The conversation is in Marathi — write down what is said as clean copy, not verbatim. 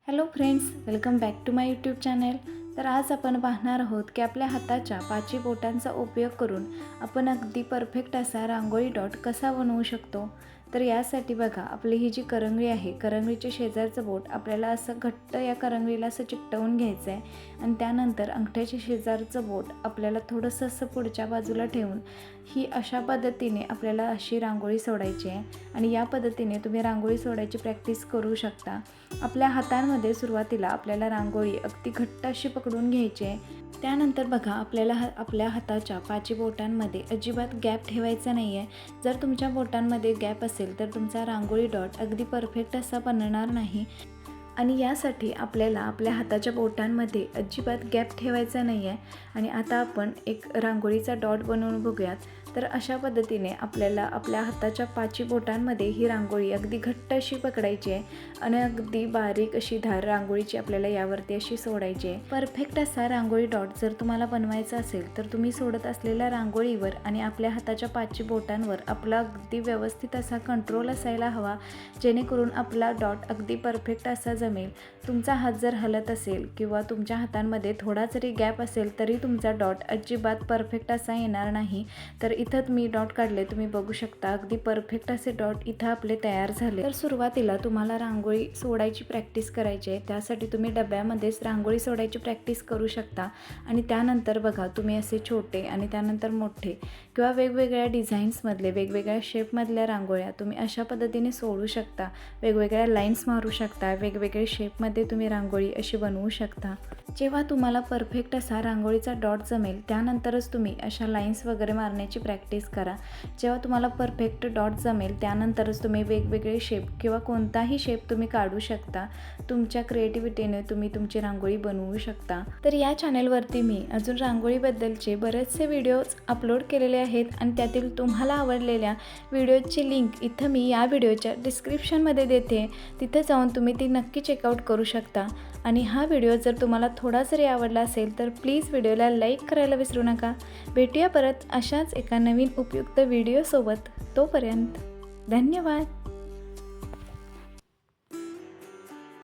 Hello friends, welcome back to my YouTube channel. तर आज आपण पाहणार आहोत की आपल्या हाताच्या 5 बोटांचा उपयोग करून आपण अगदी परफेक्ट असा रांगोळी डॉट कसा बनवू शकतो. तर यासाठी बघा, आपली ही जी करंगळी आहे, करंगळीच्या शेजारचं बोट आपल्याला असं घट्ट या करंगळीला असं चिकटवून घ्यायचं आहे आणि त्यानंतर अंगठ्याच्या शेजारचं बोट आपल्याला थोडंसं असं पुढच्या बाजूला ठेवून ही अशा पद्धतीने आपल्याला अशी रांगोळी सोडायची आहे. आणि या पद्धतीने तुम्ही रांगोळी सोडायची प्रॅक्टिस करू शकता. आपल्या हातांमध्ये सुरुवातीला आपल्याला रांगोळी अगदी घट्ट अशी पकडून घ्यायची आहे. त्यानंतर बघा, आपल्याला आपल्या हाताच्या 5 बोटांमध्ये अजिबात गॅप ठेवायचा नाही आहे. जर तुमच्या बोटांमध्ये गॅप असेल तर तुमचा रांगोळी डॉट अगदी परफेक्ट असा बनणार नाही. आणि यासाठी आपल्याला आपल्या हाताच्या बोटांमध्ये अजिबात गॅप ठेवायचा नाही आहे. आणि आता आपण एक रांगोळीचा डॉट बनवून बघूयात. तर अशा पद्धतीने आपल्याला आपल्या हाताच्या 5 बोटांमध्ये ही रांगोळी अगदी घट्ट अशी पकडायची आहे आणि अगदी बारीक अशी धार रांगोळीची आपल्याला यावरती अशी सोडायची आहे. परफेक्ट असा रांगोळी डॉट जर तुम्हाला बनवायचा असेल तर तुम्ही सोडत असलेल्या रांगोळीवर आणि आपल्या हाताच्या 5 बोटांवर आपला अगदी व्यवस्थित असा कंट्रोल असायला हवा, जेणेकरून आपला डॉट अगदी परफेक्ट असा जमेल. तुमचा हात जर हलत असेल किंवा तुमच्या हातांमध्ये थोडा जरी गॅप असेल तरी तुमचा डॉट अजिबात परफेक्ट असा येणार नाही. तर इथं मी डॉट काढले, तुम्ही बघू शकता अगदी परफेक्ट असे डॉट इथं आपले तयार झाले. तर सुरुवातीला तुम्हाला रांगोळी सोडायची प्रॅक्टिस करायची आहे. त्यासाठी तुम्ही डब्यामध्येच रांगोळी सोडायची प्रॅक्टिस करू शकता. आणि त्यानंतर बघा, तुम्ही असे छोटे आणि त्यानंतर मोठे किंवा वेगवेगळ्या डिझाईन्समधले वेगवेगळ्या शेपमधल्या रांगोळ्या तुम्ही अशा पद्धतीने सोडू शकता. वेगवेगळ्या लाईन्स मारू शकता, वेगवेगळे शेपमध्ये तुम्ही रांगोळी अशी बनवू शकता. जेव्हा तुम्हाला परफेक्ट असा रांगोळीचा डॉट जमेल त्यानंतरच तुम्ही अशा लाईन्स वगैरे मारण्याची प्रॅक्टिस करा. जेव्हा तुम्हाला परफेक्ट डॉट जमेल त्यानंतरच तुम्ही वेगवेगळे शेप किंवा कोणताही शेप तुम्ही काढू शकता. तुमच्या क्रिएटिव्हिटीने तुम्ही तुमची रांगोळी बनवू शकता. तर या चॅनलवरती मी अजून रांगोळीबद्दलचे बरेचसे व्हिडिओज अपलोड केलेले आहेत आणि त्यातील तुम्हाला आवडलेल्या व्हिडिओची लिंक इथं मी या व्हिडिओच्या डिस्क्रिप्शनमध्ये देते. तिथं जाऊन तुम्ही ती नक्की चेकआउट करू शकता. आणि हा व्हिडिओ जर तुम्हाला थोडा जरी आवडला असेल तर प्लीज व्हिडिओला लाईक करायला विसरू नका. भेटूया परत अशाच एका नवीन उपयुक्त व्हिडिओसोबत. तोपर्यंत धन्यवाद.